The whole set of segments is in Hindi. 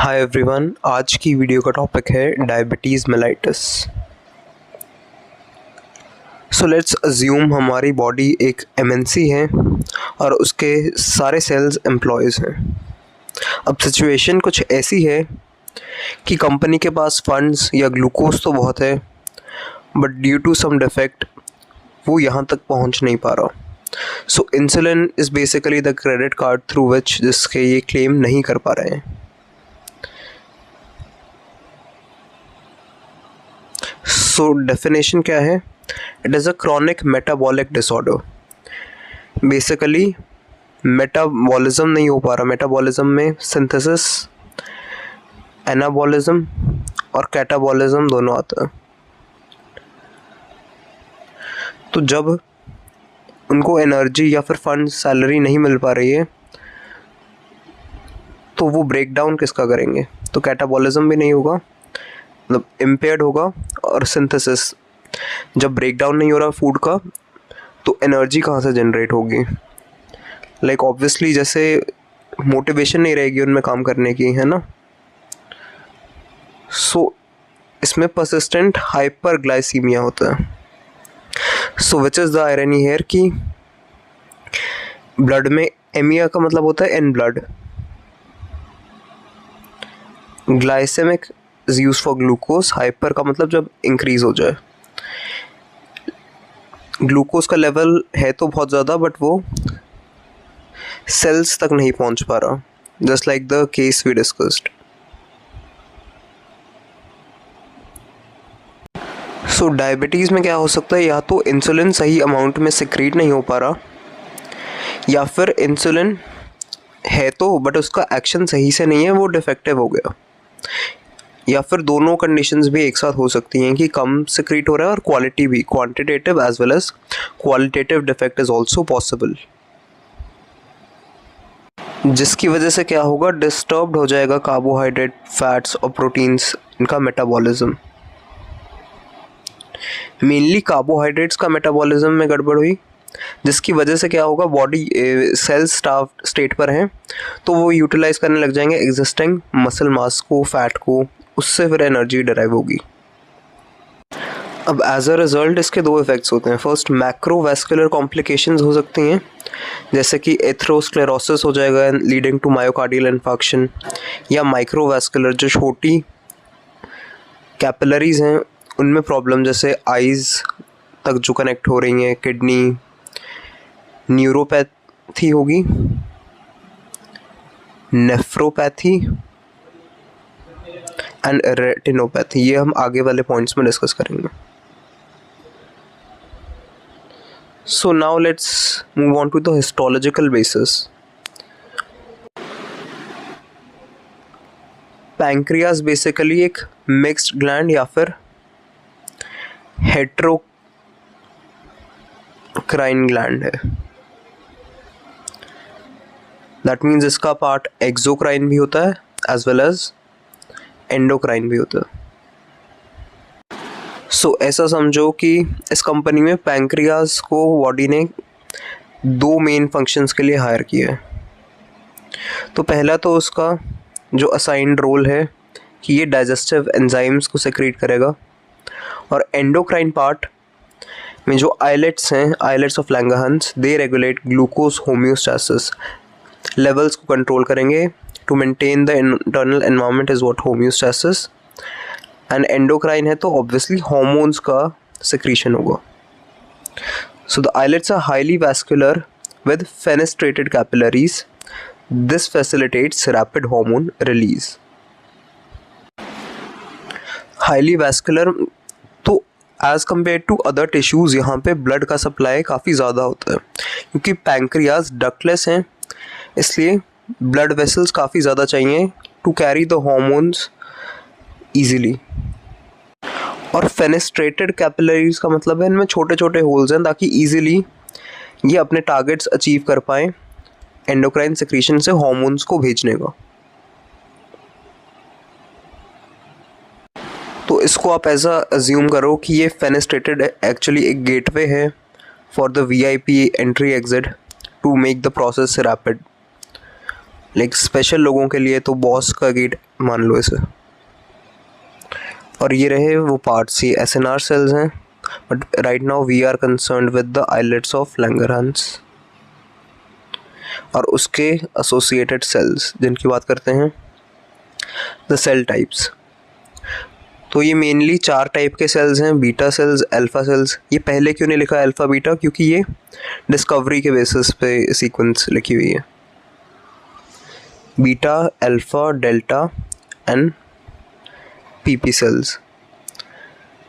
हाय एवरीवन, आज की वीडियो का टॉपिक है diabetes mellitus. So let's assume हमारी बॉडी एक एमएनसी है और उसके सारे सेल्स एम्प्लॉयज़ हैं। अब सिचुएशन कुछ ऐसी है कि कंपनी के पास फंड्स या ग्लूकोज तो बहुत है, but due to some defect वो यहाँ तक पहुँच नहीं पा रहा। So insulin is basically the credit card through which जिसके ये क्लेम नहीं कर पा रहे हैं। सो डेफिनेशन क्या है? It is a chronic metabolic disorder. Basically metabolism नहीं हो पा रहा। मेटाबॉलिज्म में सिंथेसिस, एनाबॉलिज्म और कैटाबॉलिज्म दोनों आता है। तो जब उनको एनर्जी या फिर फंड सैलरी नहीं मिल पा रही है तो वो ब्रेक डाउन किसका करेंगे? तो कैटाबॉलिज्म भी नहीं होगा, मतलब इम्पेयर्ड होगा। और सिंथेसिस, जब ब्रेक डाउन नहीं हो रहा फूड का तो एनर्जी कहाँ से जनरेट होगी? लाइक ऑब्वियसली जैसे मोटिवेशन नहीं रहेगी उनमें काम करने की, है ना। सो इसमें परसिस्टेंट हाइपरग्लाइसीमिया होता है। So which is the irony here कि ब्लड में एमिया का मतलब होता है in blood. Glycemic is use for glucose, hyper का मतलब जब इंक्रीज हो जाए। ग्लूकोज का लेवल है तो बहुत ज़्यादा बट वो सेल्स तक नहीं पहुंच पा रहा, just like the case we discussed. So diabetes में क्या हो सकता है? या तो इंसुलिन सही अमाउंट में सिक्रीट नहीं हो पा रहा, या फिर इंसुलिन है तो बट उसका एक्शन सही से नहीं है, वो डिफेक्टिव हो गया। या फिर दोनों कंडीशंस भी एक साथ हो सकती हैं कि कम सिक्रीट हो रहा है और क्वालिटी भी, quantitative as well as qualitative defect is also possible, जिसकी वजह से क्या होगा? डिस्टर्ब्ड हो जाएगा कार्बोहाइड्रेट, फैट्स और प्रोटीन्स, इनका मेटाबॉलिज्म। मेनली कार्बोहाइड्रेट्स का मेटाबॉलिज्म में गड़बड़ हुई, जिसकी वजह से क्या होगा? बॉडी सेल्स स्टार्व स्टेट पर हैं तो वो यूटिलाइज करने लग जाएंगे एग्जिस्टिंग मसल मास को, फैट को, उससे फिर एनर्जी डराइव होगी। अब एज अ रिजल्ट इसके दो इफेक्ट्स होते हैं। फर्स्ट, मैक्रोवैस्कुलर कॉम्प्लिकेशंस हो सकती हैं, जैसे कि एथेरोस्क्लेरोसिस हो जाएगा लीडिंग टू मायोकार्डियल इन्फार्क्शन, या माइक्रोवैस्कुलर जो छोटी कैपिलरीज हैं उनमें प्रॉब्लम, जैसे आइज़ तक जो कनेक्ट हो रही हैं, किडनी, न्यूरोपैथी होगी, नेफ्रोपैथी एंड रेटिनोपैथी। ये हम आगे वाले पॉइंट्स में डिस्कस करेंगे। So now let's move on to the histological basis. Pancreas basically एक मिक्स्ड ग्लैंड या फिर हेट्रोक्राइन ग्लैंड है। दैट मीन्स इसका पार्ट एक्सोक्राइन भी होता है एज वेल एज एंडोक्राइन भी होता है। सो ऐसा समझो कि इस कंपनी में पैंक्रियास को बॉडी ने दो मेन फंक्शंस के लिए हायर किया है। तो पहला तो उसका जो असाइंड रोल है कि ये डाइजेस्टिव एंजाइम्स को सेक्रेट करेगा, और एंडोक्राइन पार्ट में जो आइलेट्स हैं, islets of Langerhans, they regulate glucose homeostasis, levels को कंट्रोल करेंगे। To maintain the internal environment is what homeostasis. And endocrine है तो ऑब्वियसली हार्मोन्स का सिक्रीशन होगा। So the islets are highly vascular with fenestrated capillaries. This facilitates rapid hormone release. Highly vascular तो as compare to other tissues यहाँ पे ब्लड का सप्लाई काफ़ी ज़्यादा होता है, क्योंकि पैंक्रियाज डक्टलेस हैं, इसलिए ब्लड वेसल्स काफ़ी ज़्यादा चाहिए to carry the hormones easily. और फेनेस्ट्रेटेड कैपिलरीज का मतलब है इनमें छोटे छोटे होल्स हैं ताकि ईजिली ये अपने टारगेट्स अचीव कर पाएँ एंडोक्राइन सिक्रीशन से हार्मोन्स को भेजने का। तो इसको आप ऐसा अज्यूम करो कि ये फेनेस्ट्रेटेड एक्चुअली एक गेटवे है for the VIP entry exit to make the process rapid. Like special लोगों के लिए तो बॉस का गेट मान लो इसे। और ये रहे वो पार्ट्स, ये SNR सेल्स हैं, but right now we are concerned with the islets of Langerhans और उसके एसोसिएटेड सेल्स जिनकी बात करते हैं, द सेल टाइप्स। तो ये मेनली 4 टाइप के सेल्स हैं, बीटा सेल्स, अल्फा सेल्स। ये पहले क्यों नहीं लिखा अल्फा बीटा, क्योंकि ये डिस्कवरी के बेसिस पे सीक्वेंस लिखी हुई है, beta, alpha, delta and PP cells.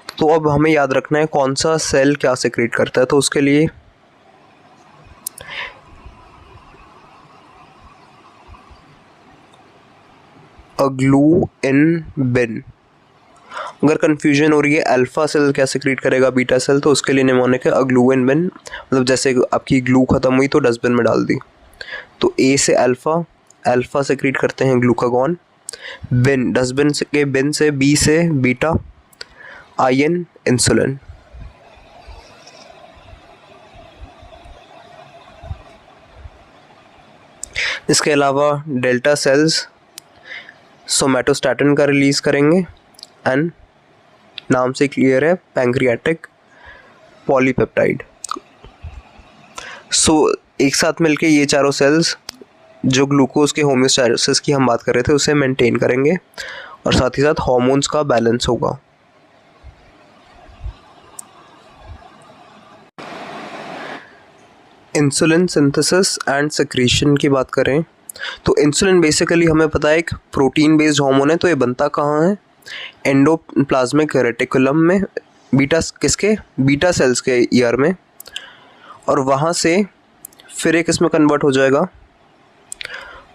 तो अब हमें याद रखना है कौन सा सेल क्या सेक्रेट करता है, तो उसके लिए ग्लूइन। अगर कंफ्यूजन हो रही है अल्फा सेल क्या सेक्रेट करेगा बीटा सेल, तो उसके लिए निमोनिक है ग्लूइन बिन। मतलब जैसे आपकी ग्लू खत्म हुई तो डस्टबिन में डाल दी, तो ए से अल्फा सेक्रेट करते हैं ग्लूकागॉन, बिन डस्टबिन के बिन से, बी से बीटा, आयन इंसुलिन। इसके अलावा डेल्टा सेल्स सोमैटोस्टैटिन का रिलीज करेंगे एंड नाम से क्लियर है पैंक्रियाटिक पॉलीपेप्टाइड। सो एक साथ मिलके ये चारों सेल्स जो ग्लूकोज के होम्योस्टैसिस की हम बात कर रहे थे उसे मेंटेन करेंगे और साथ ही साथ हार्मोन्स का बैलेंस होगा। इंसुलिन सिंथेसिस एंड सेक्रीशन की बात करें तो इंसुलिन बेसिकली हमें पता है एक प्रोटीन बेस्ड हार्मोन है। तो ये बनता कहाँ है, एंडोप्लाज्मिक रेटिकुलम में, बीटा सेल्स के ईयर में, और वहाँ से फिर एक इसमें कन्वर्ट हो जाएगा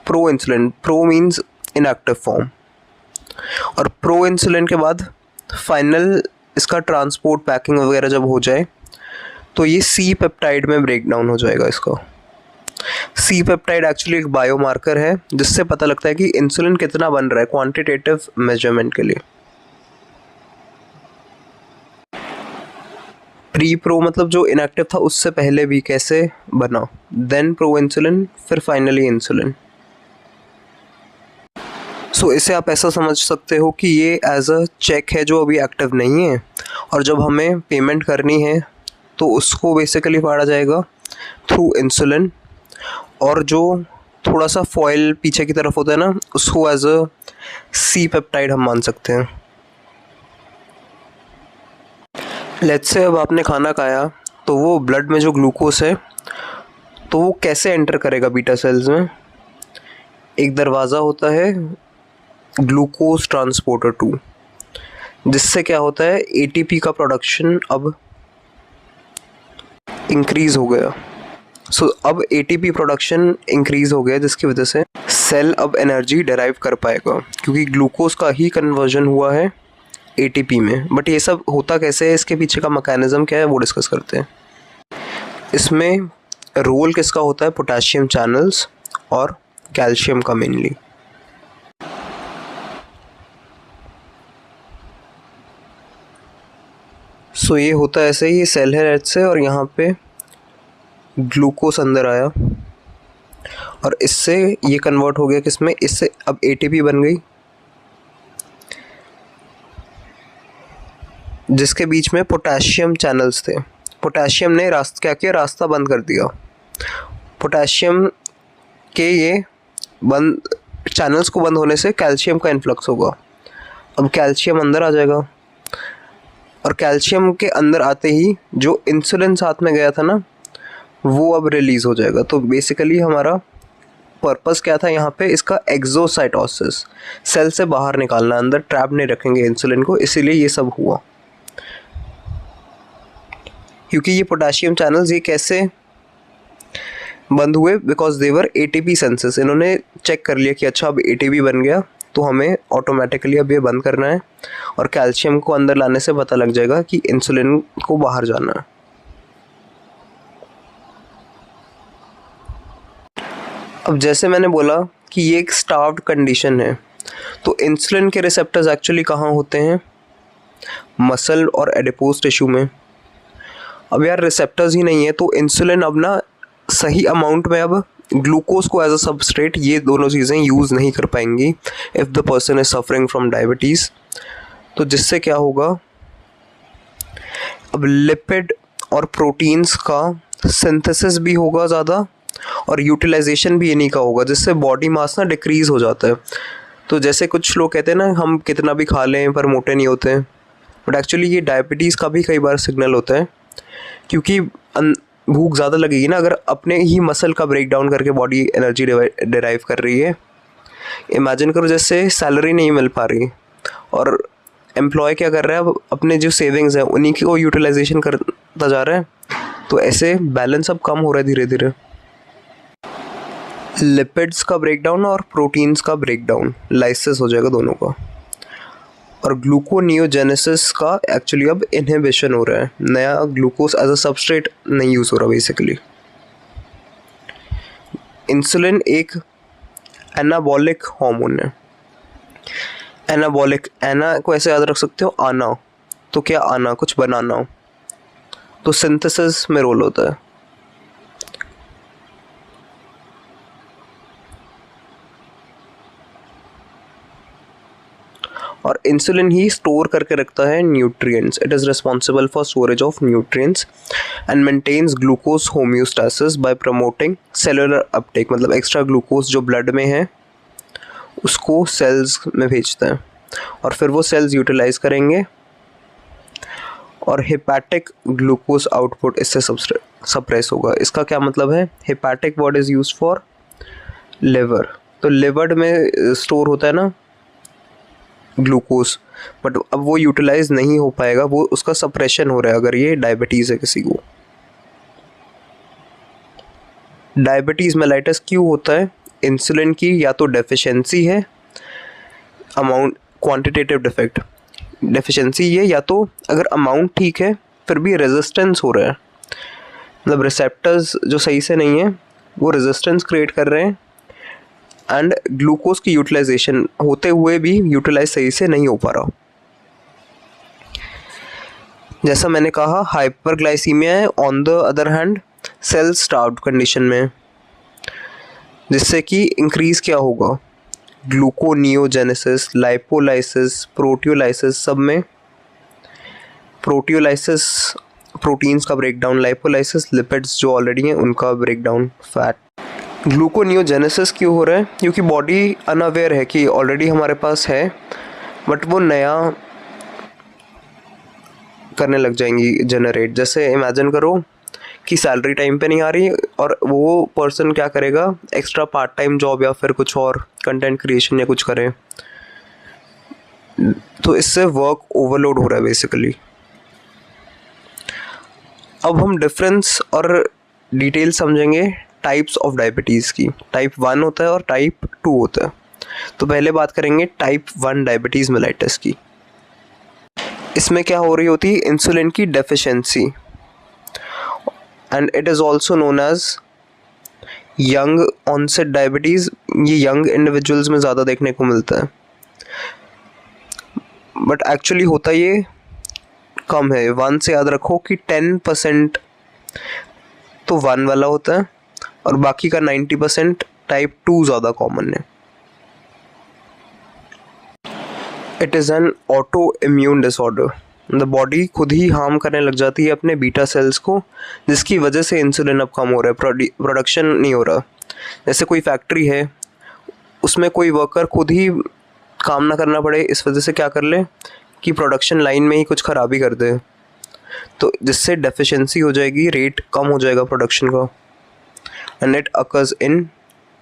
pro insulin, pro means inactive form, और प्रो इंसुलिन के बाद फाइनल इसका ट्रांसपोर्ट पैकिंग वगैरह जब हो जाए तो ये सी पेप्टाइड में ब्रेक डाउन हो जाएगा। इसका सी पेप्टाइड एक्चुअली एक बायोमार्कर है जिससे पता लगता है कि इंसुलिन कितना बन रहा है क्वांटिटेटिव मेजरमेंट के लिए। प्री प्रो मतलब जो इनएक्टिव था उससे पहले भी कैसे बना, देन प्रो इंसुलिन, फिर फाइनली इंसुलिन। सो इसे आप ऐसा समझ सकते हो कि ये एज अ चेक है जो अभी एक्टिव नहीं है, और जब हमें पेमेंट करनी है तो उसको बेसिकली पढ़ा जाएगा थ्रू इंसुलिन, और जो थोड़ा सा फॉयल पीछे की तरफ होता है ना उसको एज अ सी पेप्टाइड हम मान सकते हैं। लेट्स से अब आपने खाना खाया तो वो ब्लड में जो ग्लूकोज है तो वो कैसे एंटर करेगा बीटा सेल्स में, एक दरवाज़ा होता है ग्लूकोज ट्रांसपोर्टर 2, जिससे क्या होता है ATP का प्रोडक्शन अब इंक्रीज़ हो गया। सो अब ATP प्रोडक्शन इंक्रीज़ हो गया जिसकी वजह से सेल अब एनर्जी डिराइव कर पाएगा, क्योंकि ग्लूकोज का ही कन्वर्जन हुआ है ATP में। बट ये सब होता कैसे है, इसके पीछे का मैकेनिज़्म क्या है वो डिस्कस करते हैं। इसमें रोल किसका होता है, पोटेशियम चैनल्स और कैल्शियम का मेनली। सो ये होता है ऐसे ही, सेल है लेट्स से, और यहाँ पे ग्लूकोज अंदर आया और इससे ये कन्वर्ट हो गया किसमें, इससे अब ATP बन गई, जिसके बीच में पोटेशियम चैनल्स थे। पोटेशियम ने क्या किया, रास्ता बंद कर दिया। पोटेशियम के ये बंद चैनल्स को बंद होने से कैल्शियम का इन्फ्लक्स होगा। अब कैल्शियम अंदर आ जाएगा, और कैल्शियम के अंदर आते ही जो इंसुलिन साथ में गया था ना वो अब रिलीज़ हो जाएगा। तो बेसिकली हमारा पर्पस क्या था यहाँ पे, इसका एक्सोसाइटोसिस, सेल से बाहर निकालना, अंदर ट्रैप नहीं रखेंगे इंसुलिन को, इसीलिए ये सब हुआ। क्योंकि ये पोटेशियम चैनल्स ये कैसे बंद हुए, बिकॉज देवर ATP सेंसेस, इन्होंने चेक कर लिया कि अच्छा अब ATP बन गया तो हमें ऑटोमेटिकली अब ये बंद करना है, और कैल्शियम को अंदर लाने से पता लग जाएगा कि इंसुलिन को बाहर जाना है। अब जैसे मैंने बोला कि ये एक स्टार्व्ड कंडीशन है, तो इंसुलिन के रिसेप्टर्स एक्चुअली कहाँ होते हैं, मसल और एडिपोज टिश्यू में। अब यार रिसेप्टर्स ही नहीं है तो इंसुलिन अब ना सही अमाउंट में अब ग्लूकोज को एज अ सबस्ट्रेट ये दोनों चीज़ें यूज़ नहीं कर पाएंगी if the person is suffering from diabetes. तो जिससे क्या होगा, अब लिपिड और प्रोटीन्स का सिंथेसिस भी होगा ज़्यादा और यूटिलाइजेशन भी इन्हीं का होगा, जिससे बॉडी मास ना डिक्रीज़ हो जाता है। तो जैसे कुछ लोग कहते हैं ना, हम कितना भी खा लें पर मोटे नहीं होते हैं, बट एक्चुअली ये डायबिटीज़ का भी कई बार सिग्नल होता है, क्योंकि भूख ज़्यादा लगेगी ना, अगर अपने ही मसल का ब्रेक डाउन करके बॉडी एनर्जी डिराइव कर रही है। इमेजिन करो जैसे सैलरी नहीं मिल पा रही और एम्प्लॉय क्या कर रहा है, अब अपने जो सेविंग्स हैं उन्हीं की को यूटिलाइजेशन करता जा रहा है, तो ऐसे बैलेंस अब कम हो रहा है धीरे धीरे। लिपिड्स का ब्रेकडाउन और प्रोटीन्स का ब्रेकडाउन, लाइसिस हो जाएगा दोनों का, और ग्लूकोनियोजेनेसिस का एक्चुअली अब इनहिबिशन हो रहा है, नया ग्लूकोज एज अ सबस्ट्रेट नहीं यूज़ हो रहा बेसिकली। इंसुलिन एक एनाबॉलिक हार्मोन है। एनाबॉलिक, एना को ऐसे याद रख सकते हो, आना, तो क्या आना, कुछ बनाना, तो सिंथेसिस में रोल होता है। और इंसुलिन ही स्टोर करके रखता है nutrients. It is responsible for storage of nutrients and maintains glucose homeostasis by promoting cellular uptake, मतलब एक्स्ट्रा ग्लूकोज जो ब्लड में है उसको सेल्स में भेजता है और फिर वो सेल्स यूटिलाइज करेंगे और हेपेटिक ग्लूकोज आउटपुट इससे सप्रेस होगा। इसका क्या मतलब है, hepatic word is use for liver, तो लिवर में स्टोर होता है ना ग्लूकोज, बट अब वो यूटिलाइज नहीं हो पाएगा, वो उसका सप्रेशन हो रहा है अगर ये डायबिटीज़ है किसी को। डायबिटीज़ मेलाइटस क्यों होता है, इंसुलिन की या तो डेफिशिएंसी है, अमाउंट क्वांटिटेटिव डिफेक्ट डेफिशिएंसी ये, या तो अगर अमाउंट ठीक है फिर भी रेजिस्टेंस हो रहा है, मतलब रिसेप्टर्स जो सही से नहीं है वो रेजिस्टेंस क्रिएट कर रहे हैं एंड ग्लूकोज की यूटिलाइजेशन होते हुए भी यूटिलाइज सही से नहीं हो पा रहा। जैसा मैंने कहा हाइपरग्लाइसीमिया है on the other hand cell starved condition में, जिससे कि इंक्रीज क्या होगा, ग्लूकोनियोजेनेसिस, लाइपोलाइसिस, प्रोटियोलाइसिस, सब में प्रोटियोलाइसिस प्रोटीन्स का ब्रेकडाउन, लाइपोलाइसिस लिपिड्स जो ऑलरेडी हैं उनका ब्रेकडाउन, फैट। ग्लूकोनियोजेनेसिस क्यों हो रहा है, क्योंकि बॉडी अनअवेयर है कि ऑलरेडी हमारे पास है बट वो नया करने लग जाएंगी जनरेट। जैसे इमेजिन करो कि सैलरी टाइम पे नहीं आ रही और वो पर्सन क्या करेगा, एक्स्ट्रा पार्ट टाइम जॉब या फिर कुछ और कंटेंट क्रिएशन या कुछ करे, तो इससे वर्क ओवरलोड हो रहा है बेसिकली। अब हम डिफरेंस और डिटेल समझेंगे टाइप्स ऑफ डायबिटीज़ की। टाइप 1 होता है और टाइप 2 होता है। तो पहले बात करेंगे टाइप 1 डायबिटीज़ मेलाइटस की। इसमें क्या हो रही होती है, इंसुलिन की deficiency, and it is also known as young onset diabetes. ये यंग इंडिविजुअल्स में ज़्यादा देखने को मिलता है, बट एक्चुअली होता ये कम है। 1 से याद रखो कि 10% तो 1 वाला होता है और बाकी का 90% टाइप 2 ज़्यादा कॉमन है। It is N auto immune disorder, the body खुद ही हार्म करने लग जाती है अपने बीटा सेल्स को, जिसकी वजह से इंसुलिन अब कम हो रहा है, प्रोडक्शन नहीं हो रहा। जैसे कोई फैक्ट्री है, उसमें कोई वर्कर खुद ही काम ना करना पड़े, इस वजह से क्या कर ले कि प्रोडक्शन लाइन में ही कुछ खराबी कर दे, तो जिससे डेफिशिएंसी हो जाएगी, रेट कम हो जाएगा प्रोडक्शन का, and it occurs in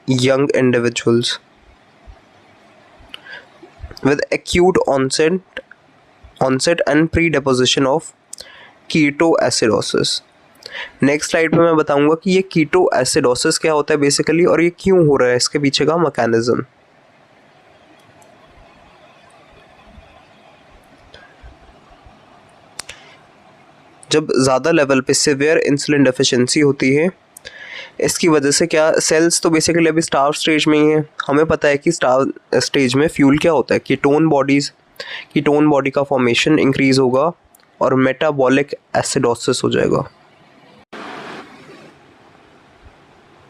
young individuals with acute onset and pre-deposition of ketoacidosis। Next slide पे मैं बताऊंगा कि ये कीटोएसिडोसिस क्या होता है बेसिकली और ये क्यों हो रहा है, इसके पीछे का मैकेनिज्म। जब ज़्यादा लेवल पे सिवियर इंसुलिन डेफिशिएंसी होती है, इसकी वजह से क्या, सेल्स तो बेसिकली अभी स्टार्व स्टेज में ही है। हमें पता है कि स्टार्व स्टेज में फ्यूल क्या होता है, कीटोन बॉडी का फॉर्मेशन इंक्रीज होगा और मेटाबॉलिक एसिडोसिस हो जाएगा।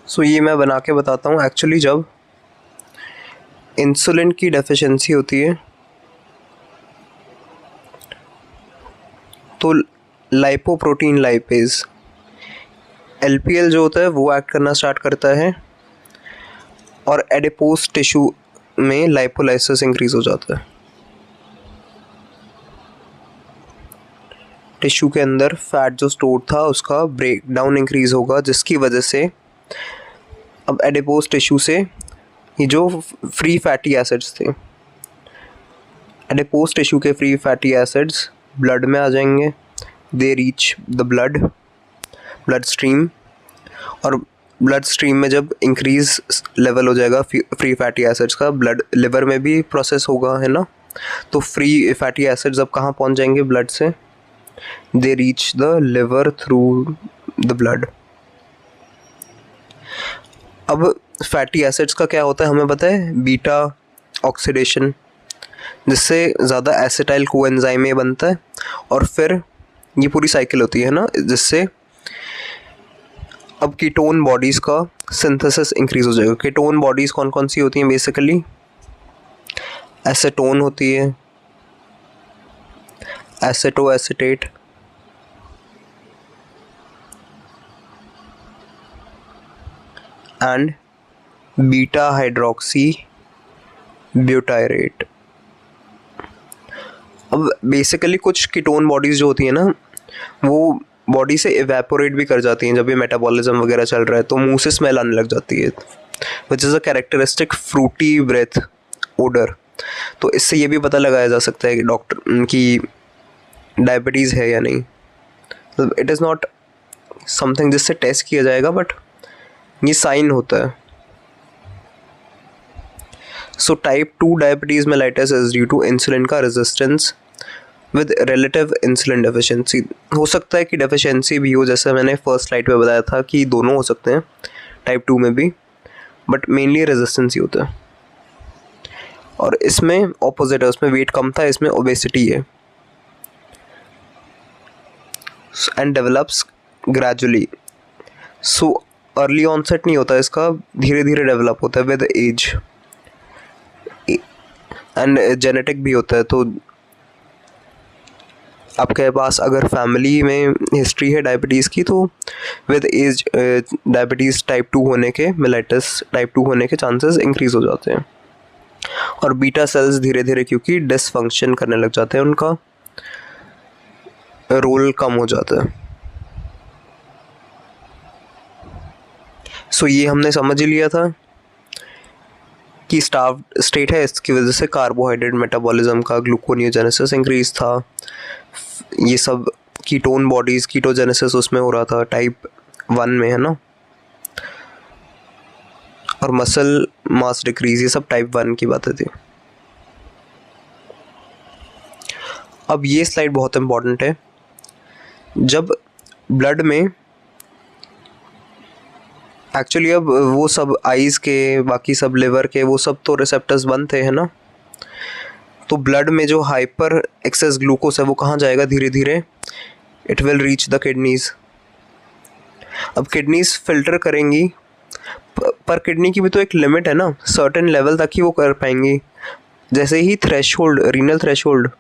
सो ये मैं बना के बताता हूँ। एक्चुअली जब इंसुलिन की डेफिशिएंसी होती है तो लाइपोप्रोटीन लाइपेज LPL जो होता है वो एक्ट करना स्टार्ट करता है और एडिपोज टिश्यू में लाइपोलाइसिस इंक्रीज हो जाता है। टिश्यू के अंदर फैट जो स्टोर था उसका ब्रेक डाउन इंक्रीज होगा, जिसकी वजह से अब एडिपोज टिश्यू से ये जो फ्री फैटी एसिड्स थे, एडिपोज टिश्यू के फ्री फैटी एसिड्स ब्लड में आ जाएंगे। They reach the blood stream, और ब्लड स्ट्रीम में जब इंक्रीज लेवल हो जाएगा फ्री फैटी एसिड्स का, ब्लड लिवर में भी प्रोसेस होगा, है ना। तो फ्री फैटी एसिड्स अब कहाँ पहुँच जाएंगे ब्लड से? They reach the liver through the blood. अब फैटी एसिड्स का क्या होता है हमें पता है, बीटा ऑक्सीडेशन, जिससे ज़्यादा एसिटाइल कोएंजाइम बनता है और फिर ये पूरी साइकिल होती है ना, जिससे अब कीटोन बॉडीज़ का सिंथेसिस इंक्रीज हो जाएगा। कीटोन बॉडीज़ कौन कौन सी होती हैं? बेसिकली एसेटोन होती है, एसेटोएसिटेट, एंड बीटा हाइड्रोक्सी ब्यूटायरेट। अब बेसिकली कुछ कीटोन बॉडीज़ जो होती हैं ना, वो बॉडी से इवेपोरेट भी कर जाती हैं जब ये मेटाबॉलिज्म वगैरह चल रहा है, तो मुंह से स्मेल आने लग जाती है, which is a characteristic fruity breath odour. तो इससे ये भी पता लगाया जा सकता है कि डॉक्टर की डायबिटीज़ है या नहीं। तो इट इज़ नॉट समथिंग जिससे टेस्ट किया जाएगा, बट ये साइन होता है। So type 2 diabetes mellitus is due to insulin का resistance with relative insulin deficiency. हो सकता है कि डेफिशिएंसी भी हो, जैसे मैंने फर्स्ट स्लाइड पे बताया था कि दोनों हो सकते हैं टाइप 2 में भी, बट मेनली रेजिस्टेंस ही होता है। और इसमें ऑपोजिट है, उसमें वेट कम था, इसमें ओबेसिटी है। And develops gradually. So early onset नहीं होता इसका, धीरे धीरे डेवलप होता है विद एज, एंड जेनेटिक भी होता है। तो आपके पास अगर फैमिली में हिस्ट्री है डायबिटीज़ की, तो विद एज डायबिटीज़ टाइप 2 होने के, मेलाइटिस टाइप 2 होने के चांसेस इंक्रीज हो जाते हैं। और बीटा सेल्स धीरे धीरे क्योंकि डिसफंक्शन करने लग जाते हैं, उनका रोल कम हो जाता है। सो ये हमने समझ ही लिया था कि स्टार्व स्टेट है, इसकी वजह से कार्बोहाइड्रेट मेटाबॉलिज्म का ग्लूकोनियोजेनेसिस इंक्रीज था। ये सब कीटोन बॉडीज़, कीटोजेनेसिस उसमें हो रहा था टाइप 1 में, है ना। और मसल मास डिक्रीज, ये सब टाइप 1 की बातें थी। अब ये स्लाइड बहुत इम्पॉर्टेंट है। जब ब्लड में एक्चुअली अब वो सब आइज़ के, बाकी सब लिवर के, वो सब तो रिसेप्टर्स बंद थे, है ना। तो ब्लड में जो हाइपर एक्सेस ग्लूकोज है वो कहाँ जाएगा? धीरे धीरे it will reach the kidneys. अब किडनीज़ फिल्टर करेंगी, पर किडनी की भी तो एक लिमिट है ना, सर्टेन लेवल तक ही वो कर पाएंगी। जैसे ही थ्रेशोल्ड, रीनल थ्रेशोल्ड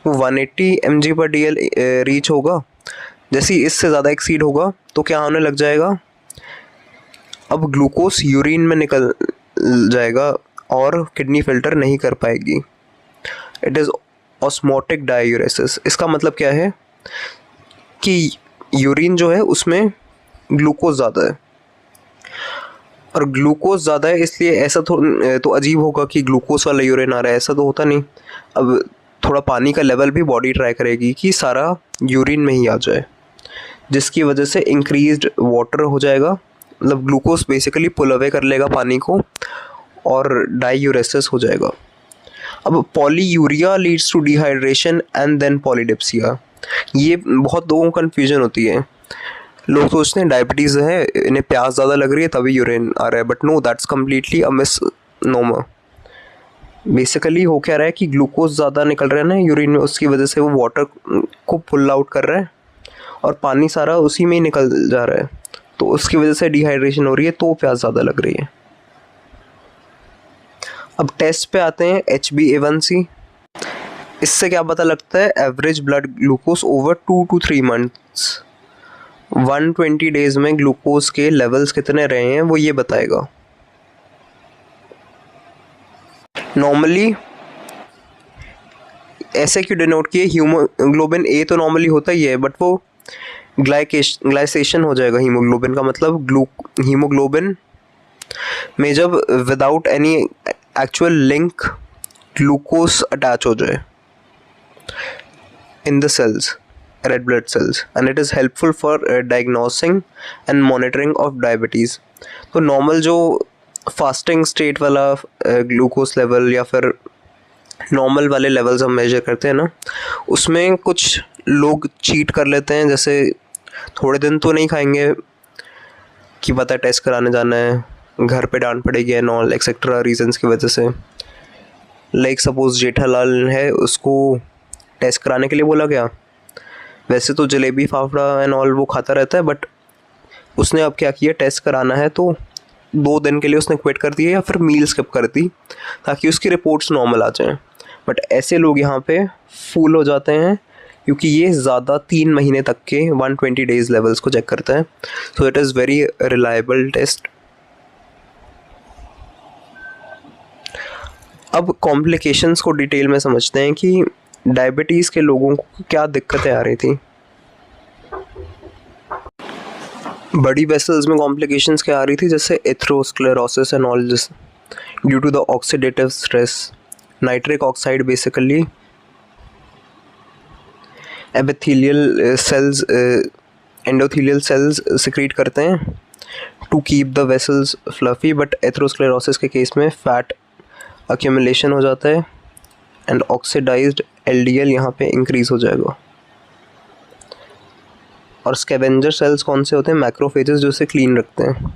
वो 180 mg/dl रीच होगा, जैसे ही इससे ज़्यादा एक्सीड होगा तो क्या होने लग जाएगा? अब ग्लूकोज यूरिन में निकल जाएगा और किडनी फिल्टर नहीं कर पाएगी। It is osmotic diuresis. इसका मतलब क्या है कि यूरिन जो है उसमें ग्लूकोज ज़्यादा है, और ग्लूकोज ज़्यादा है इसलिए ऐसा तो अजीब होगा कि ग्लूकोज वाला यूरिन आ रहा है, ऐसा तो होता नहीं। अब थोड़ा पानी का लेवल भी बॉडी ट्राई करेगी कि सारा यूरिन में ही आ जाए, जिसकी वजह से इंक्रीज्ड वाटर हो जाएगा। मतलब ग्लूकोज बेसिकली पुल अवे कर लेगा पानी को और डायूरेसिस हो जाएगा। अब polyuria leads to dehydration and then polydipsia. ये बहुत लोगों को कन्फ्यूजन होती है, लोग सोचते हैं डायबिटीज़ है, इन्हें प्यास ज़्यादा लग रही है तभी यूरिन आ रहा है, but no, that's completely a misnomer. Basically हो क्या रहा है कि ग्लूकोज ज़्यादा निकल रहा है ना यूरिन में, उसकी वजह से वो वाटर को पुल आउट कर रहा है और पानी सारा उसी में ही निकल जा रहा है। तो उसकी वजह से डिहाइड्रेशन हो रही है, तो प्यास ज़्यादा लग रही है। अब टेस्ट पे आते हैं HbA1c। इससे क्या पता लगता है? Average blood glucose over 2 to 3 months, 120 days में ग्लूकोज के लेवल्स कितने रहे हैं वो ये बताएगा। नॉर्मली ऐसे क्यों डिनोट किए? हीमोग्लोबिन ए तो नॉर्मली होता ही है, बट वो ग्लाइसेशन हो जाएगा हीमोग्लोबिन का, मतलब हीमोग्लोबिन में जब without any actual link glucose attach हो जाए in the cells, red blood cells, and it is helpful for diagnosing and monitoring of diabetes. तो नॉर्मल जो फास्टिंग स्टेट वाला ग्लूकोज लेवल या फिर नॉर्मल वाले लेवल्स हम मेजर करते हैं ना, उसमें कुछ लोग चीट कर लेते हैं। जैसे थोड़े दिन तो नहीं खाएंगे कि पता है टेस्ट कराने जाना है, घर पे डांट पड़ेगी एंड ऑल एक्सेट्रा रीजंस की वजह से। लाइक सपोज जेठालाल है, उसको टेस्ट कराने के लिए बोला गया। वैसे तो जलेबी फाफड़ा एंड ऑल वो खाता रहता है, बट उसने अब क्या किया, टेस्ट कराना है तो 2 दिन के लिए उसने क्विट कर दिया या फिर मील स्किप कर दी ताकि उसकी रिपोर्ट्स नॉर्मल आ जाएं। बट ऐसे लोग यहाँ पे फूल हो जाते हैं क्योंकि ये ज़्यादा 3 महीने तक के 120 डेज लेवल्स को चेक करता है। So it is very reliable test. अब कॉम्प्लिकेशंस को डिटेल में समझते हैं कि डायबिटीज़ के लोगों को क्या दिक्कतें आ रही थी। बड़ी वेसल्स में कॉम्प्लिकेशंस क्या आ रही थी, जैसे atherosclerosis and all this due to the oxidative stress. Nitric oxide basically epithelial cells, endothelial cells secrete करते हैं to keep the vessels fluffy, but atherosclerosis के केस में फैट अक्यूमुलेशन हो जाता है एंड ऑक्सीडाइज्ड LDL यहाँ पे इंक्रीज हो जाएगा। और स्कैवेंजर सेल्स कौन से होते हैं? मैक्रोफेजेस, जो इसे क्लीन रखते हैं।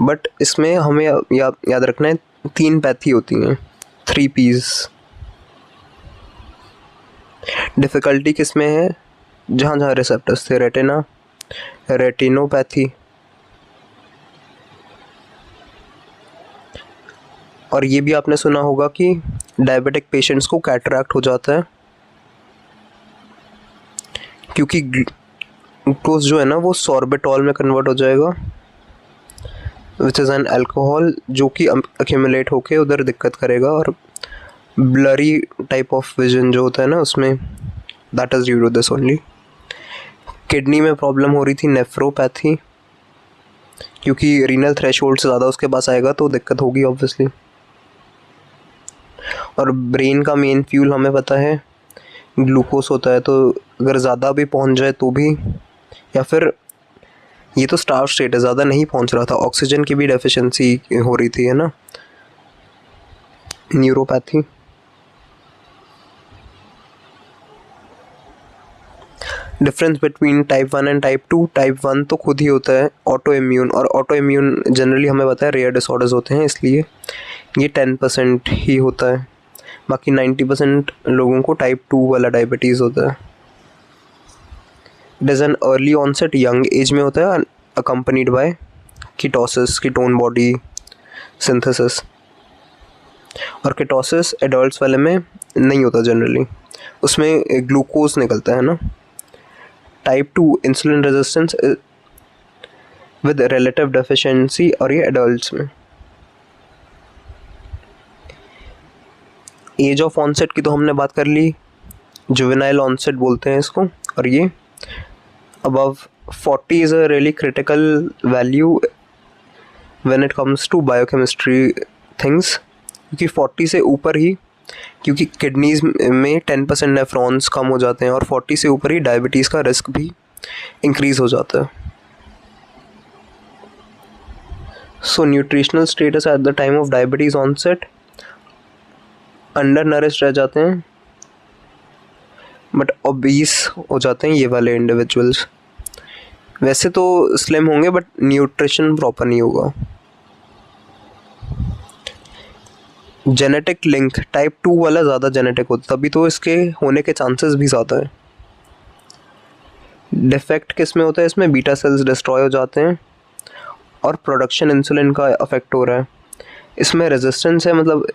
बट इसमें हमें याद रखना है 3 पैथी होती हैं, 3 P's। डिफ़िकल्टी किस में है? जहाँ जहाँ रिसेप्टर्स थे, रेटिना, रेटिनोपैथी। और ये भी आपने सुना होगा कि डायबिटिक पेशेंट्स को कैटरैक्ट हो जाता है क्योंकि ग्लूकोज जो है ना वो सॉर्बिटॉल में कन्वर्ट हो जाएगा, विच इज़ एन अल्कोहल, जो कि अक्यूमुलेट होके उधर दिक्कत करेगा। और ब्लरी टाइप ऑफ विजन जो होता है ना उसमें, that is due to this only. Kidney में प्रॉब्लम हो रही थी, नेफ्रोपैथी, क्योंकि रीनल थ्रेशोल्ड से ज़्यादा उसके पास आएगा तो दिक्कत होगी ऑब्वियसली। और ब्रेन का मेन फ्यूल हमें पता है ग्लूकोज होता है, तो अगर ज़्यादा भी पहुंच जाए तो भी, या फिर ये तो स्टार्व स्टेट है, ज़्यादा नहीं पहुंच रहा था, ऑक्सीजन की भी डेफिशिएंसी हो रही थी, है ना। Neuropathy. Difference between type 1 and type 2। Type 1 तो खुद ही होता है ऑटो इम्यून, और ऑटो इम्यून जनरली हमें पता है रेयर डिसऑर्डर्स होते हैं, इसलिए ये 10% ही होता है। बाकी 90% लोगों को टाइप 2 वाला डायबिटीज़ होता है। It is an early onset, young age में होता है, accompanied by ketosis, ketone body synthesis. और कीटोसिस एडल्ट्स वाले में नहीं होता जनरली, उसमें ग्लूकोज निकलता है ना। Type 2 insulin resistance with relative deficiency, और ये एडल्ट्स में। एज ऑफ ऑनसेट की तो हमने बात कर ली, जुवेनाइल ऑनसेट बोलते हैं इसको। और ये above 40 is a really critical value when it comes to biochemistry things, क्योंकि 40 से ऊपर ही, क्योंकि किडनीज में 10% नेफ्रॉन्स कम हो जाते हैं, और 40 से ऊपर ही डायबिटीज़ का रिस्क भी इंक्रीज़ हो जाता है। So nutritional status at the time of diabetes onset, under nourished रह जाते हैं बट ओबीस हो जाते हैं ये वाले इंडिविजुअल्स। वैसे तो स्लिम होंगे बट न्यूट्रिशन प्रॉपर नहीं होगा। जेनेटिक लिंक, टाइप 2 वाला ज़्यादा जेनेटिक होता है, तभी तो इसके होने के चांसेस भी ज़्यादा है। डिफेक्ट किस में होता है, इसमें बीटा सेल्स डिस्ट्रॉय हो जाते हैं और प्रोडक्शन इंसुलिन का अफेक्ट हो रहा है। इसमें रेजिस्टेंस है, मतलब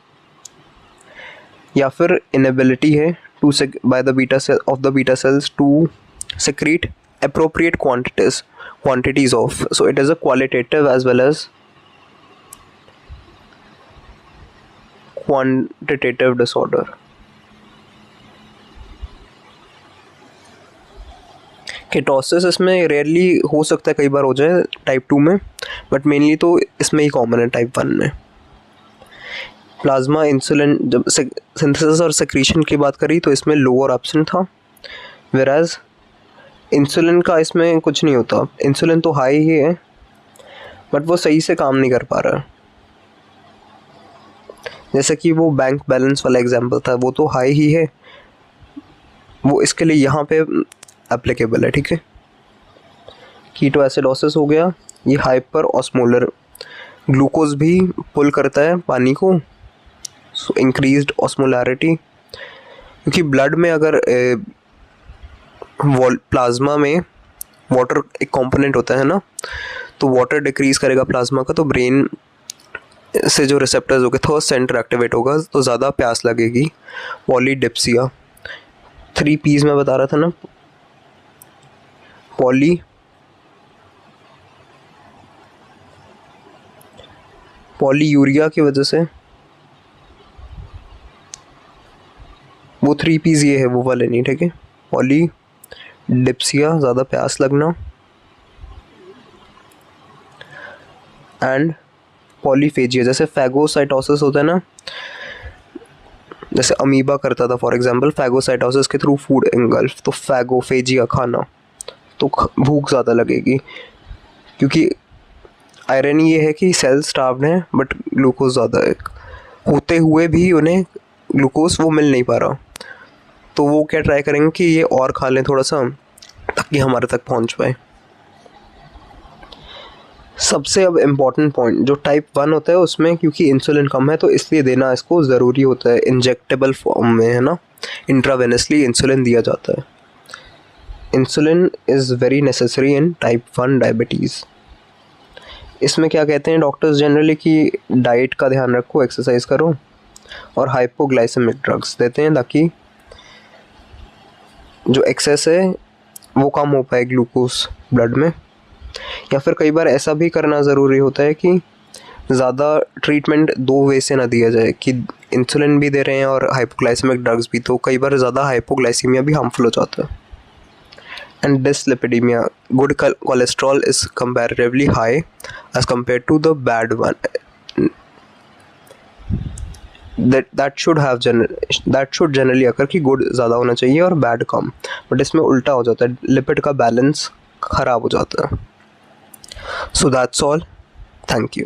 या फिर इनेबिलिटी है to by the beta cell of the beta cells to secrete appropriate quantities of, so it is a qualitative as well as quantitative disorder। Ketosis इसमें रेयरली हो सकता है, कई बार हो जाए टाइप 2 में, बट मेनली तो इसमें ही कॉमन है टाइप 1 में। प्लाज्मा इंसुलिन जब सिंथेसिस और सेक्रीशन की बात करी तो इसमें लो और एब्सेंट था, वेराज इंसुलिन का इसमें कुछ नहीं होता। इंसुलिन तो हाई ही है बट वो सही से काम नहीं कर पा रहा है। जैसे कि वो बैंक बैलेंस वाला एग्जांपल था, वो तो हाई ही है, वो इसके लिए यहाँ पे एप्लीकेबल है, ठीक है। कीटो एसिडोसिस हो गया, ये हाइपर ऑस्मोलर, ग्लूकोज भी पुल करता है पानी को, सो इंक्रीज्ड ऑस्मोलैरिटी, क्योंकि ब्लड में अगर प्लाज्मा में वाटर एक कंपोनेंट होता है ना, तो वाटर डिक्रीज करेगा प्लाज्मा का, तो ब्रेन से जो रिसेप्टर्स होंगे थर्स्ट सेंटर एक्टिवेट होगा, तो ज़्यादा प्यास लगेगी। पॉलीडिप्सिया 3 P's में बता रहा था ना, पॉलीयूरिया की वजह से, वो 3 P's ये है, वो वाले नहीं, ठीक है। पॉलीडिप्सिया ज़्यादा प्यास लगना, एंड पॉलीफेजिया, जैसे फैगोसाइटोसिस होता है ना, जैसे अमीबा करता था फॉर एग्जांपल, फैगोसाइटोसिस के थ्रू फूड इंगल्फ, तो फैगोफेजिया खाना, तो भूख ज़्यादा लगेगी, क्योंकि आयरन ये है कि सेल स्टार्व्ड हैं बट ग्लूकोज ज़्यादा है, होते हुए भी उन्हें ग्लूकोज वो मिल नहीं पा रहा, तो वो क्या ट्राई करेंगे कि ये और खा लें थोड़ा सा ताकि हमारे तक पहुंच पाए। सबसे अब इम्पॉर्टेंट पॉइंट, जो टाइप 1 होता है उसमें क्योंकि इंसुलिन कम है तो इसलिए देना इसको ज़रूरी होता है, इंजेक्टेबल फॉर्म में, है ना, इंट्रावेनसली इंसुलिन दिया जाता है। Insulin is very necessary in type 1 diabetes. इसमें क्या कहते हैं डॉक्टर्स जनरली कि डाइट का ध्यान रखो, एक्सरसाइज करो, और हाइपोग्लाइसेमिक ड्रग्स देते हैं ताकि जो एक्सेस है वो कम हो पाए ग्लूकोज ब्लड में। या फिर कई बार ऐसा भी करना ज़रूरी होता है कि ज़्यादा ट्रीटमेंट 2 वे से ना दिया जाए, कि इंसुलिन भी दे रहे हैं और हाइपोग्लाइसेमिक ड्रग्स भी, तो कई बार ज़्यादा हाइपोग्लाइसीमिया भी हार्मफुल हो जाता है। And dyslipidaemia, good cholesterol is comparatively high as compare to the bad one, that should generally occur कि गुड ज़्यादा होना चाहिए और बैड कम, बट इसमें उल्टा हो जाता है, लिपिड का बैलेंस ख़राब हो जाता है। So that's all, thank you.